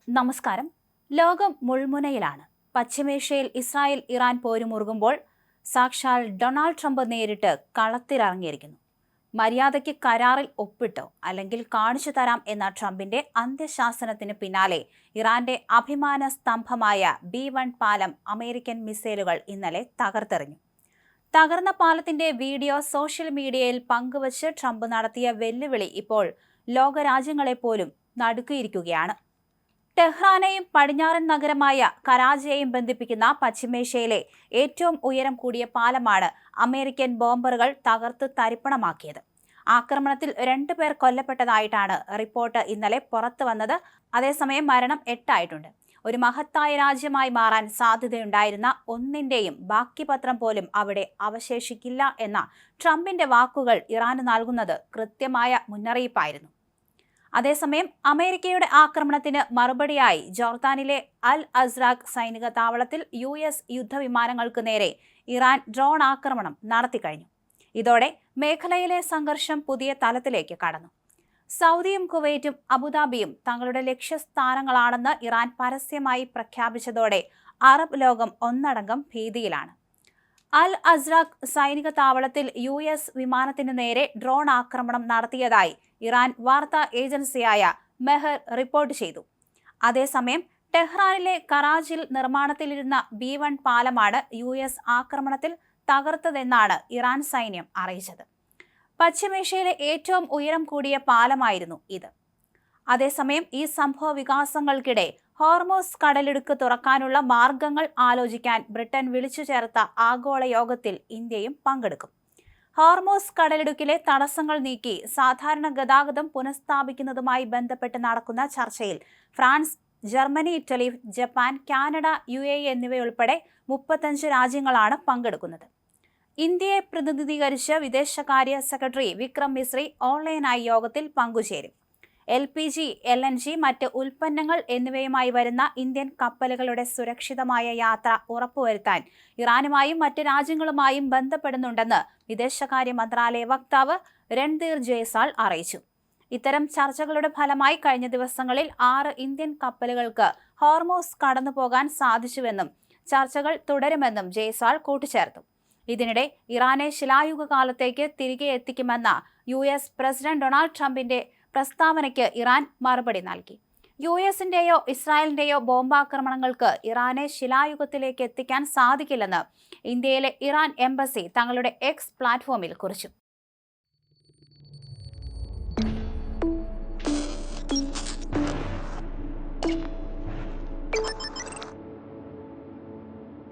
നമസ്കാരം. ലോകം മുൾമുനയിലാണ്. പശ്ചിമേഷ്യയിൽ ഇസ്രായേൽ ഇറാൻ പോരുമുറുകുമ്പോൾ സാക്ഷാൽ ഡൊണാൾഡ് ട്രംപ് നേരിട്ട് കളത്തിലിറങ്ങിയിരിക്കുന്നു. മര്യാദയ്ക്ക് കരാറിൽ ഒപ്പിട്ടോ അല്ലെങ്കിൽ കാണിച്ചു തരാം എന്ന ട്രംപിന്റെ അന്ത്യശാസനത്തിന് പിന്നാലെ ഇറാന്റെ അഭിമാന സ്തംഭമായ B-1 പാലം അമേരിക്കൻ മിസൈലുകൾ ഇന്നലെ തകർത്തെറിഞ്ഞു. തകർന്ന പാലത്തിന്റെ വീഡിയോ സോഷ്യൽ മീഡിയയിൽ പങ്കുവച്ച് ട്രംപ് നടത്തിയ വെല്ലുവിളി ഇപ്പോൾ ലോകരാജ്യങ്ങളെപ്പോലും നടുക്കിയിരിക്കുകയാണ്. ടെഹ്റാനെയും പടിഞ്ഞാറൻ നഗരമായ കരാച്ചിയെയും ബന്ധിപ്പിക്കുന്ന പശ്ചിമേഷ്യയിലെ ഏറ്റവും ഉയരം കൂടിയ പാലമാണ് അമേരിക്കൻ ബോംബറുകൾ തകർത്ത് തരിപ്പണമാക്കിയത്. ആക്രമണത്തിൽ 2 പേർ കൊല്ലപ്പെട്ടതായിട്ടാണ് റിപ്പോർട്ട് ഇന്നലെ പുറത്തു വന്നത്. അതേസമയം മരണം 8 ആയിട്ടുണ്ട്. ഒരു മഹത്തായ രാജ്യമായി മാറാൻ സാധ്യതയുണ്ടായിരുന്ന ഒന്നിന്റെയും ബാക്കി പത്രം പോലും അവിടെ അവശേഷിക്കില്ല എന്ന ട്രംപിന്റെ വാക്കുകൾ ഇറാന് നൽകുന്നത് കൃത്യമായ മുന്നറിയിപ്പായിരുന്നു. അതേസമയം അമേരിക്കയുടെ ആക്രമണത്തിന് മറുപടിയായി ജോർദാനിലെ അൽ അസ്റാഖ് സൈനിക താവളത്തിൽ US യുദ്ധവിമാനങ്ങൾക്ക് നേരെ ഇറാൻ ഡ്രോൺ ആക്രമണം നടത്തിക്കഴിഞ്ഞു. ഇതോടെ മേഖലയിലെ സംഘർഷം പുതിയ തലത്തിലേക്ക് കടന്നു. സൗദിയും കുവൈറ്റും അബുദാബിയും തങ്ങളുടെ ലക്ഷ്യസ്ഥാനങ്ങളാണെന്ന് ഇറാൻ പരസ്യമായി പ്രഖ്യാപിച്ചതോടെ അറബ് ലോകം ഒന്നടങ്കം ഭീതിയിലാണ്. അൽ അസ്റാഖ് സൈനിക താവളത്തിൽ US വിമാനത്തിനു നേരെ ഡ്രോൺ ആക്രമണം നടത്തിയതായി ഇറാൻ വാർത്താ ഏജൻസിയായ മെഹർ റിപ്പോർട്ട് ചെയ്തു. അതേസമയം ടെഹ്റാനിലെ കറാച്ചിയിൽ നിർമ്മാണത്തിലിരുന്ന B-1 പാലമാണ് US ആക്രമണത്തിൽ തകർത്തതെന്നാണ് ഇറാൻ സൈന്യം അറിയിച്ചത്. പശ്ചിമേഷ്യയിലെ ഏറ്റവും ഉയരം കൂടിയ പാലമായിരുന്നു ഇത്. അതേസമയം ഈ സംഭവ വികാസങ്ങൾക്കിടെ ഹോർമോസ് കടലിടുക്ക് തുറക്കാനുള്ള മാർഗങ്ങൾ ആലോചിക്കാൻ ബ്രിട്ടൻ വിളിച്ചു ചേർത്ത ആഗോള യോഗത്തിൽ ഇന്ത്യയും പങ്കെടുക്കും. ഹോർമോസ് കടലിടുക്കിലെ തടസ്സങ്ങൾ നീക്കി സാധാരണ ഗതാഗതം പുനഃസ്ഥാപിക്കുന്നതുമായി ബന്ധപ്പെട്ട് നടക്കുന്ന ചർച്ചയിൽ France, Germany, Italy, Japan, Canada, UAE എന്നിവയുൾപ്പെടെ 35 രാജ്യങ്ങളാണ് പങ്കെടുക്കുന്നത്. ഇന്ത്യയെ പ്രതിനിധീകരിച്ച് വിദേശകാര്യ സെക്രട്ടറി വിക്രം മിസ്രി ഓൺലൈനായി യോഗത്തിൽ പങ്കുചേരും. LPG, LNG, മറ്റ് ഉൽപ്പന്നങ്ങൾ എന്നിവയുമായി വരുന്ന ഇന്ത്യൻ കപ്പലുകളുടെ സുരക്ഷിതമായ യാത്ര ഉറപ്പുവരുത്താൻ ഇറാനുമായും മറ്റ് രാജ്യങ്ങളുമായും ബന്ധപ്പെടുന്നുണ്ടെന്ന് വിദേശകാര്യ മന്ത്രാലയ വക്താവ് രൺധീർ ജയ്സ്വാൾ അറിയിച്ചു. ഇത്തരം ചർച്ചകളുടെ ഫലമായി കഴിഞ്ഞ ദിവസങ്ങളിൽ 6 ഇന്ത്യൻ കപ്പലുകൾക്ക് ഹോർമോസ് കടന്നുപോകാൻ സാധിച്ചുവെന്നും ചർച്ചകൾ തുടരുമെന്നും ജയ്സ്വാൾ കൂട്ടിച്ചേർത്തു. ഇതിനിടെ ഇറാനെ ശിലായുഗ കാലത്തേക്ക് തിരികെ എത്തിക്കുമെന്ന US പ്രസിഡന്റ് ഡൊണാൾഡ് ട്രംപിന്റെ പ്രസ്താവനയ്ക്ക് ഇറാൻ മറുപടി നൽകി. US-ന്റെയോ ഇസ്രായേലിന്റെയോ ബോംബാക്രമണങ്ങൾക്ക് ഇറാനെ ശിലായുഗത്തിലേക്ക് എത്തിക്കാൻ സാധിക്കില്ലെന്ന് ഇന്ത്യയിലെ ഇറാൻ എംബസി തങ്ങളുടെ X പ്ലാറ്റ്ഫോമിൽ കുറിച്ചു.